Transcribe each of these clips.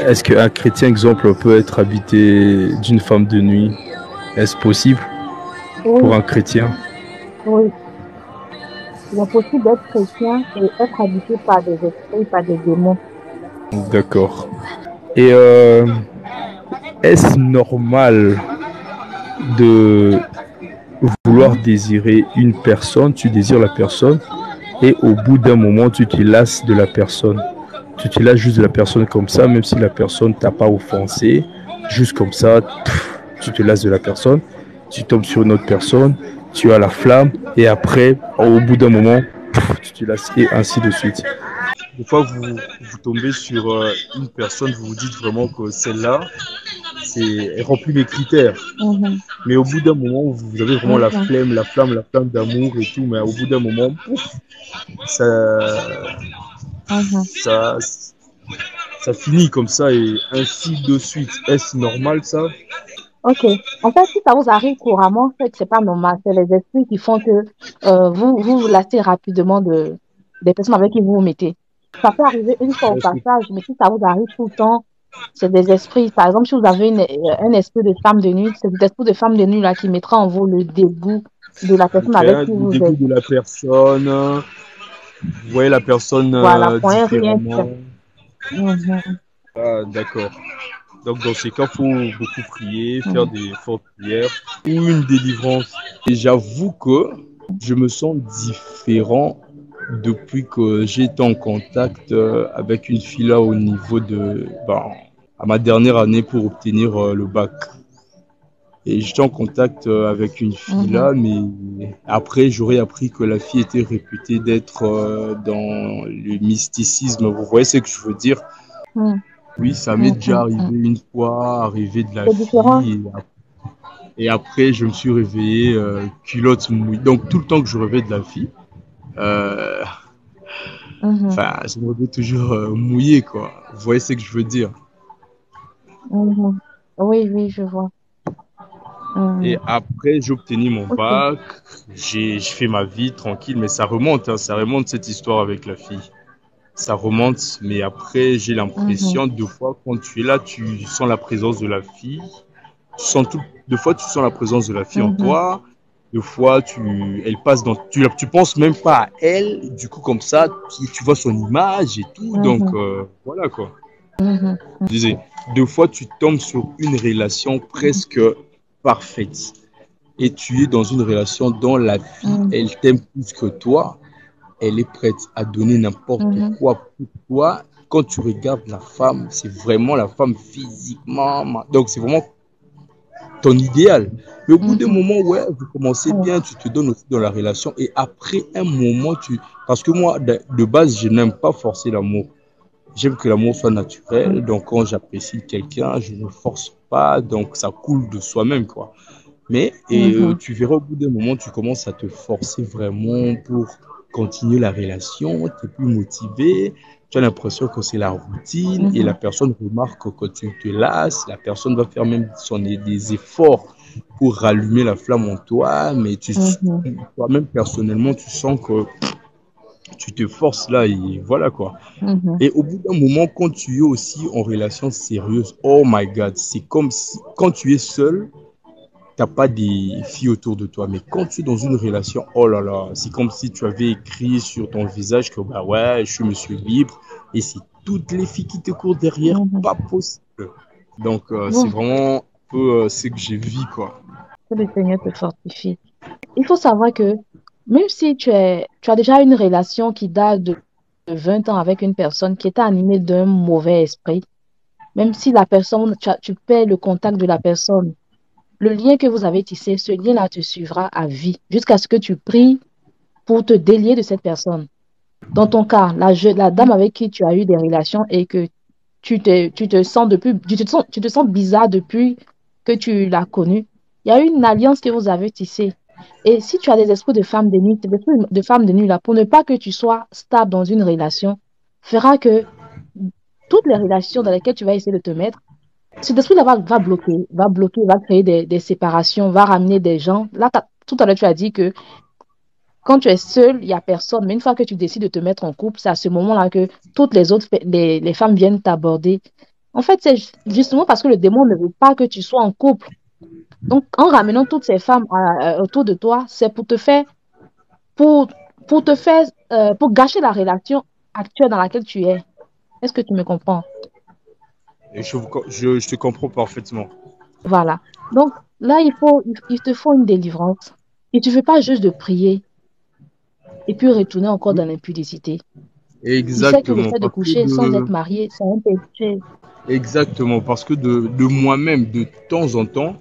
Est-ce qu'un chrétien, exemple, peut être habité d'une femme de nuit? Est-ce possible pour Oui, un chrétien? oui. Il est possible d'être chrétien et être habité par des esprits, par des démons. D'accord. Et est-ce normal de vouloir Mhm. désirer une personne, tu désires la personne, et au bout d'un moment, tu te lasses de la personne. Tu te lasses juste de la personne comme ça, même si la personne t'a pas offensé, juste comme ça, tu te lasses de la personne, tu tombes sur une autre personne, tu as la flamme, et après, au bout d'un moment, tu te lasses, et ainsi de suite. Des fois, vous tombez sur une personne, vous vous dites vraiment que celle-là, elle remplit les critères. Mhm. Mais au bout d'un moment, vous avez vraiment la Mhm. flemme, la flamme, la flamme d'amour et tout. Mais au bout d'un moment, pouf, ça, Mhm. ça, ça finit comme ça et ainsi de suite. Est-ce normal ça? Ok. En fait, si ça vous arrive couramment, en fait, c'est pas normal. C'est les esprits qui font que vous lassez rapidement des personnes avec qui vous vous mettez. Ça peut arriver une fois au passage, mais si ça vous arrive tout le temps, c'est des esprits. Par exemple, si vous avez un esprit de femme de nuit, c'est cet esprit de femme de nuit là qui mettra en vous le dégoût de la personne Ok, avec qui le vous début êtes. de la personne, vous voyez la personne Voilà, pour un rien différemment. fait. Mhm. Ah, d'accord. Donc dans ces cas, il faut beaucoup prier, faire Mhm. des fortes prières ou une délivrance. Et j'avoue que je me sens différent depuis que j'ai été en contact avec une fille là au niveau de, ben, à ma dernière année pour obtenir le bac. Et j'étais en contact avec une fille Mhm. là, mais après j'aurais appris que la fille était réputée d'être dans le mysticisme. Vous voyez ce que je veux dire? Mhm. Oui, ça m'est déjà Mhm. arrivé Mhm. une fois, arrivé de la C'est différent. fille, et après je me suis réveillé culotte mouillée. Donc tout le temps que je rêvais de la fille, euh, Mhm. enfin, je me réveillais toujours mouillé, quoi. Vous voyez ce que je veux dire? Mhm. Oui, oui, je vois. Et Mhm. après, j'ai obtenu mon Ok. bac, j'ai fait ma vie tranquille, mais ça remonte, hein, ça remonte cette histoire avec la fille. Ça remonte, mais après, j'ai Mhm. l'impression, deux fois, quand tu es là, tu sens la présence de la fille. Tu sens tout, deux fois, tu sens la présence de la fille en Mhm. toi. Deux fois, elle passe dans, tu penses même pas à elle. Du coup, comme ça, tu vois son image et tout. Donc, Mhm. voilà quoi. Mhm. Je disais, deux fois, tu tombes sur une relation presque parfaite. Et tu es dans une relation dont la fille, Mhm. elle t'aime plus que toi. Elle est prête à donner n'importe Mhm. quoi pour toi. Quand tu regardes la femme, c'est vraiment la femme physiquement. Donc, c'est vraiment ton idéal. Mais au bout d'un Mhm. moment, ouais, vous commencez Ouais. bien, tu te donnes aussi dans la relation. Et après un moment, tu. Parce que moi, de base, je n'aime pas forcer l'amour. J'aime que l'amour soit naturel. Donc, quand j'apprécie quelqu'un, je ne force pas. Donc, ça coule de soi-même, quoi. Mais Mhm. tu verras au bout d'un moment, tu commences à te forcer vraiment pour continuer la relation, tu es plus motivé, tu as l'impression que c'est la routine et la Mhm. personne remarque que tu te lasses, la personne va faire même des efforts pour rallumer la flamme en toi, mais Mhm. toi-même personnellement, tu sens que tu te forces là et voilà quoi. Mhm. Et au bout d'un moment, quand tu es aussi en relation sérieuse, oh my God, c'est comme si quand tu es seul, t'as pas des filles autour de toi. Mais quand tu es dans une relation, oh là là, c'est comme si tu avais écrit sur ton visage que bah ouais, je suis monsieur libre. Et c'est toutes les filles qui te courent derrière, Mhm. pas possible. Donc c'est Bon, vraiment un peu ce que j'ai vu quoi. que le Seigneur te fortifie. Il faut savoir que même si tu as déjà une relation qui date de 20 ans avec une personne qui est animée d'un mauvais esprit, même si la personne, tu perds le contact de la personne, le lien que vous avez tissé, ce lien-là te suivra à vie, jusqu'à ce que tu pries pour te délier de cette personne. Dans ton cas, la dame avec qui tu as eu des relations et que tu te sens tu te sens bizarre depuis que tu l'as connue, il y a eu une alliance que vous avez tissée. Et si tu as des esprits de femme de nuit, des esprits de femme de nuit là, pour ne pas que tu sois stable dans une relation, fera que toutes les relations dans lesquelles tu vas essayer de te mettre, cet esprit-là va bloquer, va créer des séparations, va ramener des gens. Là, tout à l'heure, tu as dit que quand tu es seul, il n'y a personne. Mais une fois que tu décides de te mettre en couple, c'est à ce moment-là que toutes les autres, les femmes viennent t'aborder. En fait, c'est justement parce que le démon ne veut pas que tu sois en couple. Donc, en ramenant toutes ces femmes autour de toi, c'est pour, pour te faire, pour gâcher la relation actuelle dans laquelle tu es. Est-ce que tu me comprends? Et je te comprends parfaitement. Voilà. Donc, là, il te faut une délivrance. Et tu ne veux pas juste de prier et puis retourner encore dans l'impudicité. Tu sais que le Exactement, fait de parce que coucher sans être marié, c'est un péché. exactement, parce que de moi-même, de temps en temps,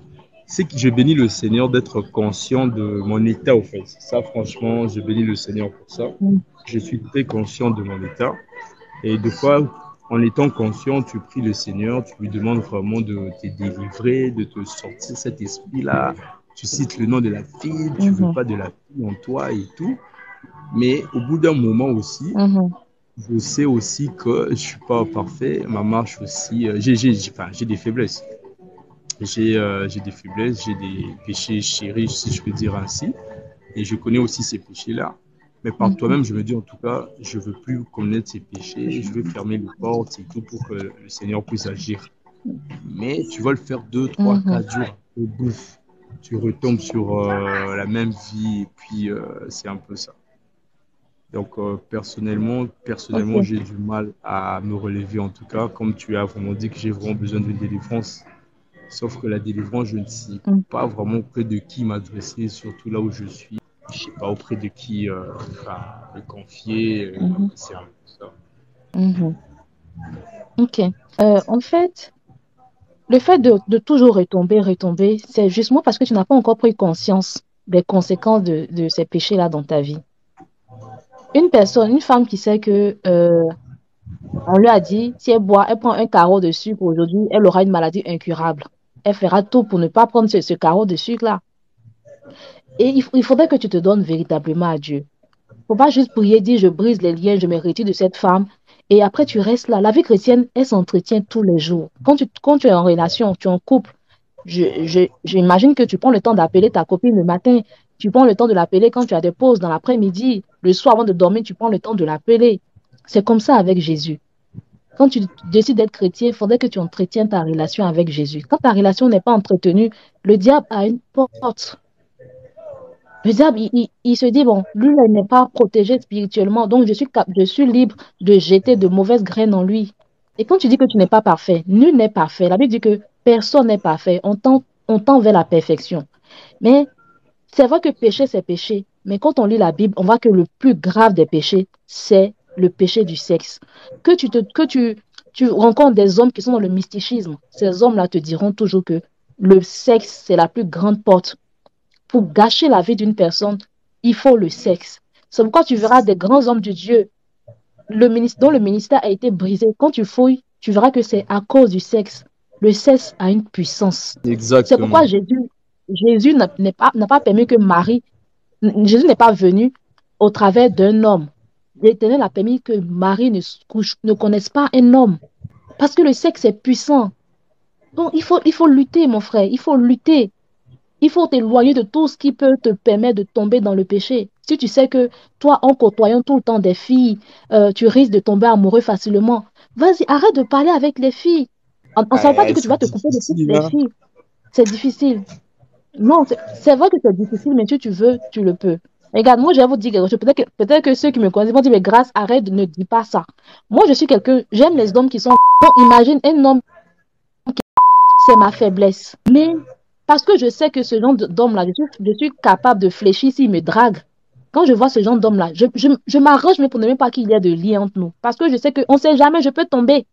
c'est que je bénis le Seigneur d'être conscient de mon état, au fait. Ça, franchement, je bénis le Seigneur pour ça. Mm. Je suis très conscient de mon état. Et des fois, en étant conscient, tu pries le Seigneur, tu lui demandes vraiment de te délivrer, de te sortir cet esprit-là. Tu cites le nom de la fille, tu veux Mhm, pas de la fille en toi et tout. Mais au bout d'un moment aussi, mhm, je sais aussi que je suis pas parfait. Ma marche aussi, enfin, j'ai des faiblesses. J'ai des faiblesses, j'ai des péchés chéris, si je peux dire ainsi. Et je connais aussi ces péchés-là. Mais par mhm, toi-même, je me dis en tout cas, je veux plus connaître ces péchés, je veux fermer les portes et tout pour que le Seigneur puisse agir. Mais tu vas le faire 2, 3, 4 jours, au bouffe. Tu retombes sur la même vie et puis c'est un peu ça. Donc personnellement, ok. j'ai du mal à me relever en tout cas, comme tu as vraiment dit que j'ai vraiment besoin d'une délivrance. Sauf que la délivrance, je ne sais Mm, pas vraiment auprès de qui m'adresser, surtout là où je suis. Je ne sais pas auprès de qui enfin, me confier. mhm, C'est un peu ça. mhm. Ok. En fait, le fait de toujours retomber, c'est justement parce que tu n'as pas encore pris conscience des conséquences de ces péchés-là dans ta vie. Une femme qui sait que on lui a dit, si elle prend un carreau de sucre aujourd'hui, elle aura une maladie incurable. Elle fera tout pour ne pas prendre ce carreau de sucre-là. Et il faudrait que tu te donnes véritablement à Dieu. Faut pas juste prier, dire je brise les liens, je me retire de cette femme. Et après, tu restes là. La vie chrétienne, elle s'entretient tous les jours. Quand tu es en relation, tu es en couple, j'imagine que tu prends le temps d'appeler ta copine le matin. Tu prends le temps de l'appeler quand tu as des pauses dans l'après-midi. Le soir, avant de dormir, tu prends le temps de l'appeler. C'est comme ça avec Jésus. Quand tu décides d'être chrétien, il faudrait que tu entretiennes ta relation avec Jésus. Quand ta relation n'est pas entretenue, le diable a une porte. Le diable, il se dit, bon, lui, il n'est pas protégé spirituellement, donc je suis libre de jeter de mauvaises graines en lui. Et quand tu dis que tu n'es pas parfait, nul n'est parfait. La Bible dit que personne n'est parfait. On tend vers la perfection. Mais c'est vrai que péché, c'est péché. Mais quand on lit la Bible, on voit que le plus grave des péchés, c'est le péché du sexe. Tu rencontres des hommes qui sont dans le mysticisme. Ces hommes-là te diront toujours que le sexe, c'est la plus grande porte pour gâcher la vie d'une personne, il faut le sexe. C'est pourquoi tu verras des grands hommes de Dieu dont le ministère a été brisé. Quand tu fouilles, tu verras que c'est à cause du sexe. Le sexe a une puissance. C'est pourquoi Exactement. Jésus n'a pas permis que Jésus n'est pas venu au travers d'un homme. L'Éternel a permis que Marie ne connaisse pas un homme. Parce que le sexe est puissant. Donc, il faut lutter, mon frère. Il faut lutter. Il faut t'éloigner de tout ce qui peut te permettre de tomber dans le péché. Si tu sais que toi, en côtoyant tout le temps des filles, tu risques de tomber amoureux facilement, vas-y, arrête de parler avec les filles. On ne veut pas dire que tu C'est vas te couper de toutes difficile, les hein. filles. C'est difficile. Non, c'est vrai que c'est difficile, mais si tu veux, tu le peux. Regarde, moi, je vais vous dire quelque chose. Peut-être que ceux qui me connaissent vont dire, mais grâce, arrête, ne dis pas ça. Moi, je suis quelqu'un, j'aime les hommes qui sont. Bon, imagine un homme, c'est ma faiblesse. Mais parce que je sais que ce genre d'homme-là, je suis capable de fléchir s'il me drague. Quand je vois ce genre d'homme-là, je m'arrange, mais pour ne même pas qu'il y ait de lien entre nous. Parce que je sais qu'on ne sait jamais, je peux tomber.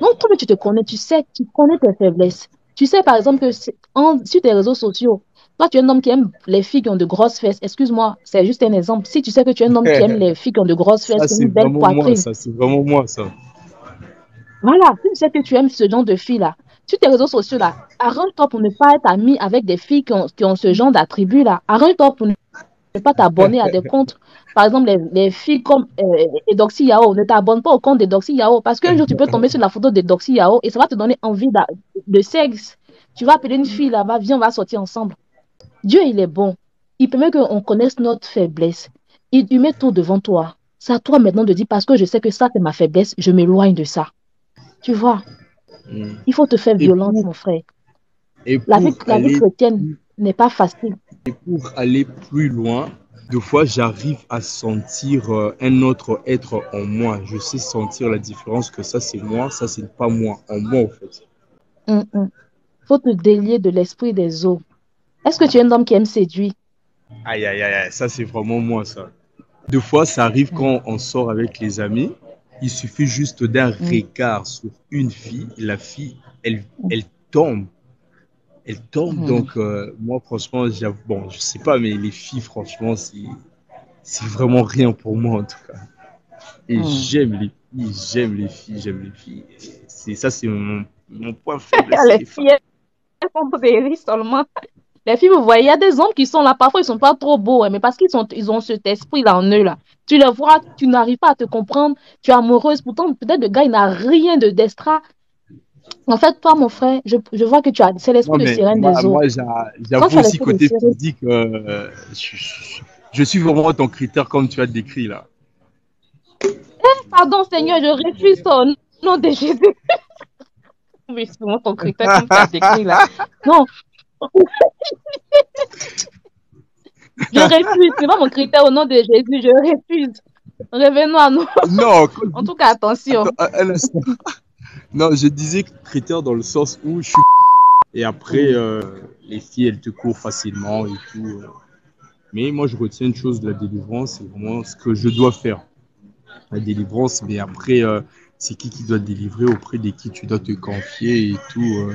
Donc, toi, tu te connais, tu connais tes faiblesses. Tu sais, par exemple, que sur tes réseaux sociaux, toi, tu es un homme qui aime les filles qui ont de grosses fesses. Excuse-moi, c'est juste un exemple. Si tu sais que tu es un homme qui aime les filles qui ont de grosses fesses, Ça, qui ont c'est une belle vraiment moi, poitrine, ça. C'est vraiment moi, ça. voilà, si tu sais que tu aimes ce genre de filles-là, sur tes réseaux sociaux-là, arrange-toi pour ne pas être ami avec des filles qui ont ce genre d'attributs-là. Arrange-toi pour ne pas t'abonner à des comptes. Par exemple, les filles comme Edoxy Yao, ne t'abonne pas au compte d'Edoxy Yao parce qu'un jour, tu peux tomber sur la photo d'Edoxy Yao et ça va te donner envie de sexe. Tu vas appeler une fille là-bas, viens, on va sortir ensemble. Dieu, il est bon. Il permet qu'on connaisse notre faiblesse. Il met tout devant toi. C'est à toi maintenant de dire, parce que je sais que ça, c'est ma faiblesse, je m'éloigne de ça. Tu vois? Mm. Il faut te faire Et violence, pour, mon frère. et La vie chrétienne n'est pas facile. pour aller plus loin, des fois, j'arrive à sentir un autre être en moi. Je sais sentir la différence que ça, c'est moi, ça, c'est pas moi, en moi, en fait. Faut te délier de l'esprit des eaux. Est-ce que tu es un homme qui aime séduire? Aïe, aïe, aïe, aïe, ça, c'est vraiment moi, ça. Des fois, ça arrive Mm, quand on sort avec les amis. Il suffit juste d'un mm, regard sur une fille. La fille, mm, elle tombe. Elle tombe. mm, Donc, moi, franchement, bon, je sais pas, mais les filles, franchement, c'est vraiment rien pour moi, en tout cas. Et mm. j'aime les filles, j'aime les filles. Ça, c'est mon point faible, c'est Les les femmes. filles, elles font des risques seulement. Les filles, vous voyez, il y a des hommes qui sont là, parfois ils sont pas trop beaux, hein, mais parce ils ont cet esprit-là en eux, là. Tu les vois, tu n'arrives pas à te comprendre, tu es amoureuse, pourtant peut-être le gars, il n'a rien de d'extra. En fait, toi, mon frère, je vois que c'est Non, l'esprit de mais sirène des eaux. moi, Quand j'avoue tu as aussi l'esprit de côté sirène, physique, je suis vraiment ton critère comme tu as décrit là. pardon Seigneur, je refuse ça au nom de Jésus. Mais c'est vraiment ton critère comme tu as décrit là. Non, je refuse, c'est pas mon critère au nom de Jésus, je refuse. Revenons à nous. Non, En tout cas, attention. attends, un instant. Non, je disais critère dans le sens où je suis. Et après, Mm, les filles, elles te courent facilement et tout. Mais moi, je retiens une chose de la délivrance, c'est vraiment ce que je dois faire. La délivrance, mais après, c'est qui doit te délivrer, auprès de qui tu dois te confier et tout.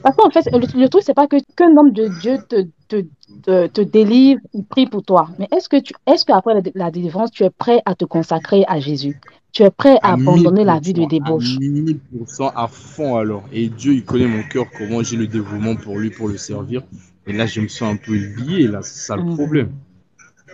parce qu'en fait, le truc, c'est pas que qu'un homme de Dieu te délivre, il prie pour toi. Mais est-ce qu'après la délivrance, tu es prêt à te consacrer à Jésus? Tu es prêt à À abandonner la vie de 1000%, à débauche? 1000%, à fond alors. Et Dieu, il connaît mon cœur, comment j'ai le dévouement pour lui, pour le servir. Et là, je me sens un peu lié, là, c'est ça le Mhm, problème.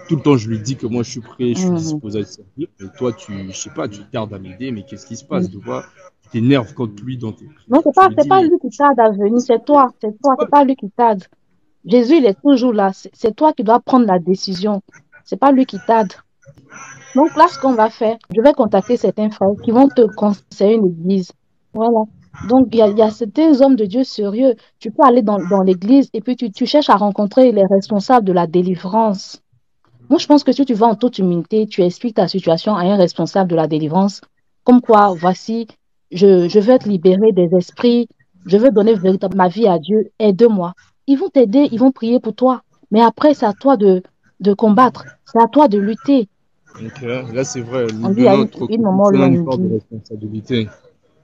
Tout le temps, je lui dis que moi, je suis prêt, je suis mhm, disposé à te servir. Et toi, je sais pas, tu tardes à m'aider, mais qu'est-ce qui se passe? Tu mhm. vois, tu t'énerves quand lui, dans tes Non, prières, tu me c'est dis, pas mais lui qui tarde à venir, c'est pas lui qui tarde. Jésus, il est toujours là. C'est toi qui dois prendre la décision. C'est pas lui qui tarde. Donc là, ce qu'on va faire, je vais contacter certains frères qui vont te conseiller une église. Voilà. Donc, il y a certains hommes de Dieu sérieux. Tu peux aller dans l'église et puis tu cherches à rencontrer les responsables de la délivrance. Moi, je pense que si tu vas en toute humilité, tu expliques ta situation à un responsable de la délivrance, comme quoi, voici, je veux être libéré des esprits, je veux donner véritablement ma vie à Dieu, aide-moi. Ils vont t'aider, ils vont prier pour toi. Mais après, c'est à toi de combattre, c'est à toi de lutter. donc, là, c'est vrai, On dit de à notre une côté, maman on a une part de lundi. responsabilité.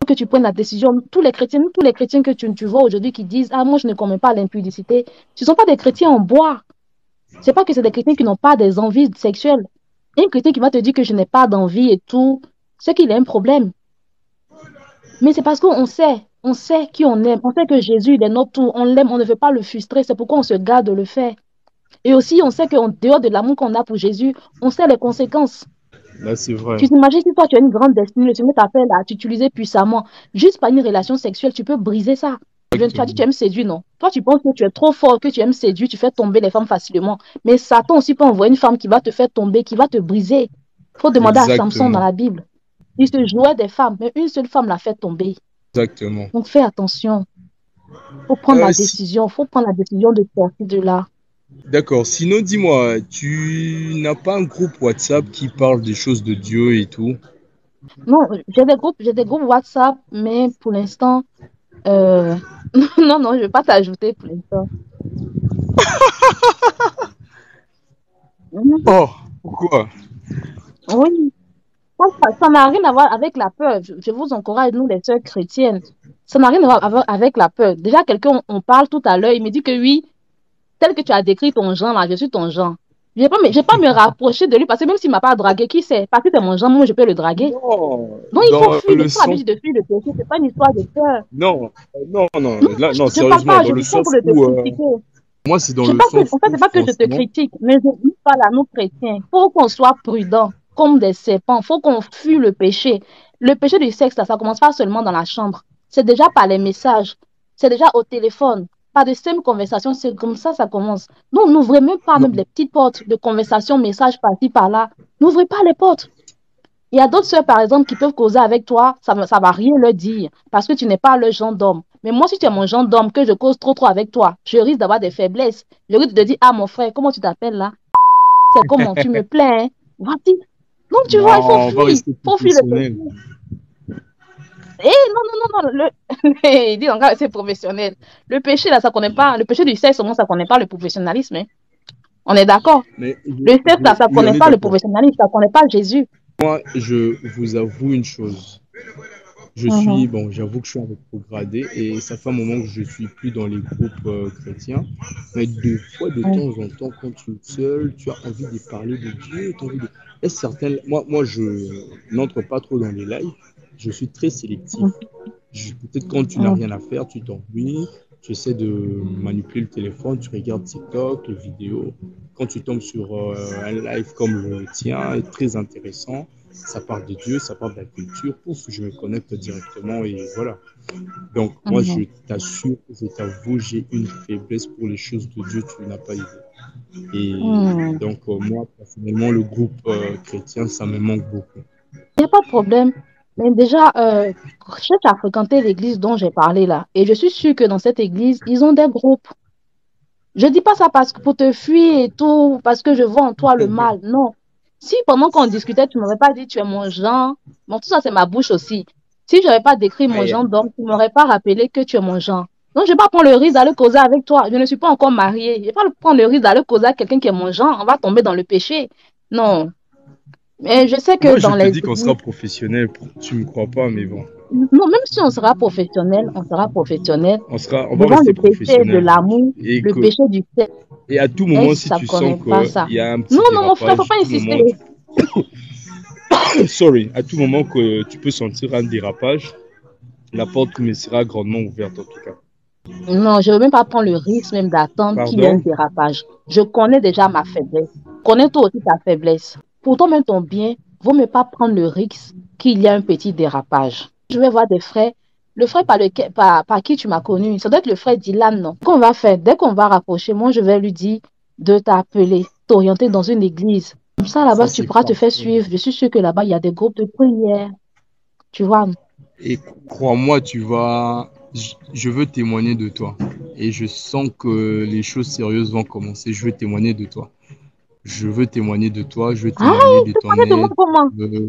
Que tu prennes la décision, tous les chrétiens que tu vois aujourd'hui qui disent, ah, moi, je ne commets pas l'impudicité, ce ne sont pas des chrétiens en bois. C'est pas que c'est des chrétiens qui n'ont pas des envies sexuelles. Un chrétien qui va te dire que je n'ai pas d'envie et tout, c'est qu'il a un problème. Mais c'est parce on sait qui on aime, on sait que Jésus, il est notre tout, on l'aime, on ne veut pas le frustrer, c'est pourquoi on se garde de le faire. Et aussi, on sait qu'en dehors de l'amour qu'on a pour Jésus, on sait les conséquences. Là, c'est vrai. Tu t'imagines si toi, tu as une grande destinée, le Seigneur t'appelle à t'utiliser puissamment, juste par une relation sexuelle, tu peux briser ça. Tu as dit que tu aimes séduire, non? Toi, tu penses que tu es trop fort, que tu aimes séduire, tu fais tomber les femmes facilement. Mais Satan aussi peut envoyer une femme qui va te faire tomber, qui va te briser. Il faut demander à Samson dans Exactement. la Bible. Il se jouait des femmes, mais une seule femme l'a fait tomber. Exactement. Donc fais attention. Il faut prendre la Si décision. Il faut prendre la décision de sortir de là. D'accord. Sinon, dis-moi, tu n'as pas un groupe WhatsApp qui parle des choses de Dieu et tout? Non, j'ai des groupes WhatsApp, mais pour l'instant, euh, non, je ne vais pas t'ajouter pour l'instant. Mhm. Oh, pourquoi? Oui, ça n'a rien à voir avec la peur. Je vous encourage, nous, les sœurs chrétiennes. Ça n'a rien à voir avec la peur. Déjà, quelqu'un, on parle tout à l'heure, il me dit que oui, tel que tu as décrit ton genre, là, je suis ton genre. Je vais pas me rapprocher de lui parce que même s'il ne m'a pas dragué, qui sait? Parce que c'est mon genre, moi, je peux le draguer. Non, Donc, dans il le faut sens. habitude de fuir le péché. C'est pas une histoire de peur. Non, non, Non, là, non, je ne parle sérieusement, pas, dans je le dis ça pour sens le te où, critiquer. moi, c'est dans Je le pas que, sens en fait, où, c'est pas que je te franchement, critique, mais je dis pas à nous chrétiens. Il faut qu'on soit prudent, comme des serpents. Il faut qu'on fuit le péché. Le péché du sexe, là, ça commence pas seulement dans la chambre. C'est déjà par les messages. C'est déjà au téléphone. Par de simples conversations. C'est comme ça commence. Donc, n'ouvrez même pas non, même les petites portes de conversation, messages par-ci, par-là. N'ouvrez pas les portes. Il y a d'autres sœurs, par exemple, qui peuvent causer avec toi, ça ne va rien leur dire, parce que tu n'es pas le genre d'homme. Mais moi, si tu es mon genre d'homme, que je cause trop avec toi, je risque d'avoir des faiblesses. Je risque de dire, ah, mon frère, comment tu t'appelles là? C'est comment tu me plais, hein? Vas-y. Donc, tu vois, il faut Non, on va fuir. rester Il faut fuir le professionnel. péché. Non, non, non, non. Il dit encore, c'est professionnel. Le péché, là, ça connaît pas. Le péché du sexe, au moins, ça connaît pas le professionnalisme, hein. On est d'accord. Mais Le sexe, là, ça oui, on connaît est pas le d'accord. professionnalisme, ça connaît pas Jésus. Moi, je vous avoue une chose. Mhm, Bon, j'avoue que je suis un rétrogradé et ça fait un moment que je suis plus dans les groupes chrétiens. Mais deux fois, de mhm, temps en temps, quand tu es seul, tu as envie de parler de Dieu, tu as envie de... Est-ce certain... Moi, je n'entre pas trop dans les lives. Je suis très sélectif. Peut-être quand tu n'as mhm, rien à faire, tu t'ennuies, tu essaies de manipuler le téléphone, tu regardes TikTok, les vidéos. Quand tu tombes sur un live comme le tien, est très intéressant, ça parle de Dieu, ça parle de la culture, pouf, je me connecte directement et voilà. Donc, moi, je mhm. t'assure, je t'avoue, j'ai une faiblesse pour les choses de Dieu, tu n'as pas idée. Et Hmm. donc, moi, personnellement, le groupe chrétien, ça me manque beaucoup. Il n'y a pas de problème. Mais déjà, cherche à fréquenter l'église dont j'ai parlé là. Et je suis sûre que dans cette église, ils ont des groupes. Je dis pas ça parce que pour te fuir et tout, parce que je vois en toi le mal. Non. Si pendant qu'on discutait, tu m'aurais pas dit tu es mon genre, bon, tout ça c'est ma bouche aussi. Si je n'avais pas décrit mon Aïe. genre d'homme, tu m'aurais pas rappelé que tu es mon genre. Donc je vais pas prendre le risque d'aller causer avec toi. Je ne suis pas encore mariée. Je vais pas prendre le risque d'aller causer avec quelqu'un qui est mon genre. On va tomber dans le péché. Non. Mais je sais que Moi, je dans te les dis qu'on sera églises, professionnel, tu me crois pas, mais bon. non, même si on sera professionnel On va devant rester le péché de professionnel. l'amour, Et le que, péché du sexe. et à tout moment, si Ça tu sens connaît pas ça. qu'il y a un Non, petit non, mon frère, faut dérapage, pas à tout insister. moment, sorry, à tout moment que tu peux sentir un dérapage, la porte me sera grandement ouverte en tout cas. Non, je ne veux même pas prendre le risque même d'attendre qu'il y ait un Pardon? dérapage. Je connais déjà ma faiblesse. Connais toi aussi ta faiblesse. Pour toi même ton bien, vaut mieux pas prendre le risque qu'il y ait un petit dérapage. Je vais voir des frères. Le frère par qui tu m'as connu, ça doit être le frère Dylan, non? Qu'on va faire, dès qu'on va rapprocher, moi je vais lui dire de t'appeler, t'orienter dans une église. Comme ça, là-bas, Ça, tu c'est pourras te faire parfait. suivre. Je suis sûre que là-bas, il y a des groupes de prière. Tu vois? Et crois-moi, je veux témoigner de toi. Et je sens que les choses sérieuses vont commencer. Je veux témoigner de toi. Je veux témoigner de toi. Je veux Ah, témoigner de tu ton parlais de moi aide. comment? Euh,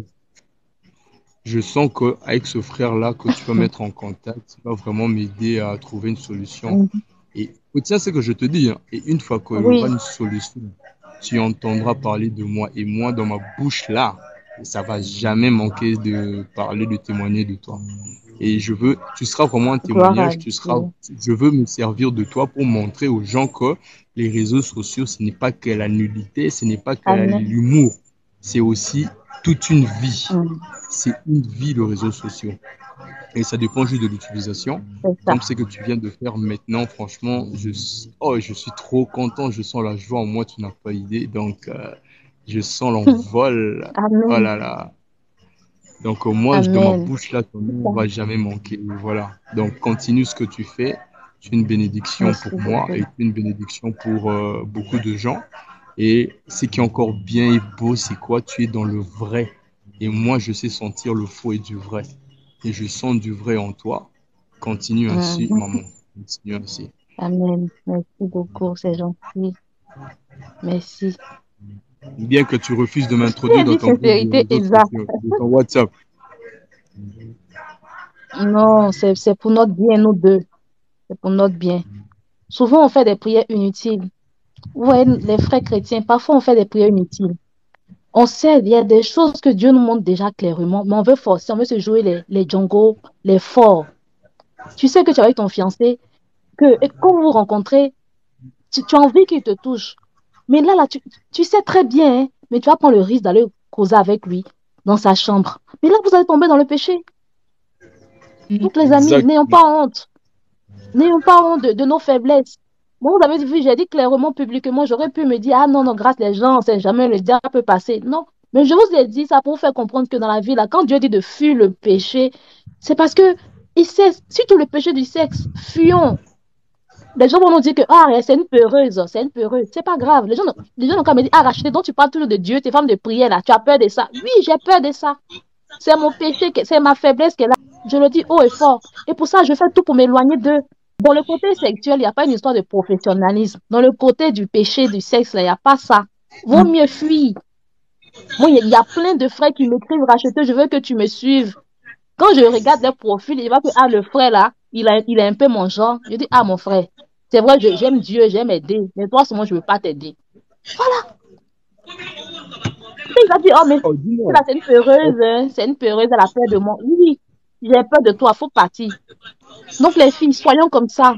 Je sens qu'avec ce frère-là que tu vas mettre en contact, il va vraiment m'aider à trouver une solution. Mhm. Et retiens ce que je te dis, hein. Et une fois qu'il y aura Oui, une solution, tu entendras parler de moi. Et moi, dans ma bouche là, ça va jamais manquer de parler, de témoigner de toi. Et tu seras vraiment un gloire à témoignage, Dieu. je veux me servir de toi pour montrer aux gens que les réseaux sociaux, ce n'est pas que la nudité, ce n'est pas que Amen. l'humour, c'est aussi toute une vie. Mhm. C'est une vie, les réseaux sociaux. Et ça dépend juste de l'utilisation. C'est ça. Comme ce que tu viens de faire maintenant, franchement, je suis trop content. Je sens la joie en moi, tu n'as pas idée. Donc, je sens l'envol. Oh Amen. là là. Donc, moi, de ma Amen. bouche, là, ton C'est nom ça. ne va jamais manquer. Voilà. Donc, continue ce que tu fais. Tu es une bénédiction Merci pour moi et beaucoup. une bénédiction pour beaucoup de gens. Et ce qui est encore bien et beau, c'est quoi? Tu es dans le vrai. Et moi, je sais sentir le faux et du vrai. Et je sens du vrai en toi. Continue ainsi, Mhm. maman. Continue ainsi. Amen. Merci beaucoup. C'est gentil. Merci. Bien que tu refuses de Il a m'introduire dans dit ton groupe de sincérité réseaux exacte. sociaux, de ton WhatsApp. Non, c'est pour notre bien, nous deux. C'est pour notre bien. Souvent, on fait des prières inutiles. Ouais, les frères chrétiens, parfois, on fait des prières inutiles. On sait, il y a des choses que Dieu nous montre déjà clairement, mais on veut forcer, on veut se jouer les jongos, les forts. Tu sais que tu es avec ton fiancé, et quand vous vous rencontrez, tu as envie qu'il te touche. Mais là, tu sais très bien, hein, mais tu vas prendre le risque d'aller causer avec lui dans sa chambre. Mais là, vous allez tomber dans le péché. Donc, les amis, n'ayons Exactement. pas honte. N'ayons pas honte de nos faiblesses. Moi, vous avez vu, j'ai dit clairement, publiquement, j'aurais pu me dire, ah non, non, grâce les gens, on sait jamais, le diable peut passer. Non. Mais je vous ai dit ça pour vous faire comprendre que dans la vie, là, quand Dieu dit de fuir le péché, c'est parce que il sait, surtout le péché du sexe, fuyons. Les gens vont nous dire que ah, c'est une peureuse, c'est une peureuse. C'est pas grave. Les gens n'ont qu'à me dire, ah, Rachel, dont tu parles toujours de Dieu, tes femmes de prière là, tu as peur de ça. Oui, j'ai peur de ça. C'est mon péché, c'est ma faiblesse qu'elle a. Je le dis haut et fort. Et pour ça, je fais tout pour m'éloigner d'eux. Dans le côté sexuel, il n'y a pas une histoire de professionnalisme. Dans le côté du péché, du sexe, il n'y a pas ça. Vaut mieux fuir. Moi, il y a plein de frères qui m'écrivent, Rachel, je veux que tu me suives. Quand je regarde leur profil, il va que, ah, le frère là, il a un peu mon genre. Je dis, ah, mon frère, c'est vrai, j'aime Dieu, j'aime aider. Mais toi, seulement, je ne veux pas t'aider. Voilà. Il va dire, oh, mais Oh, dis-moi. là, c'est une peureuse, hein. C'est une peureuse, elle a peur de moi. Oui, j'ai peur de toi, faut partir. Donc, les filles, soyons comme ça.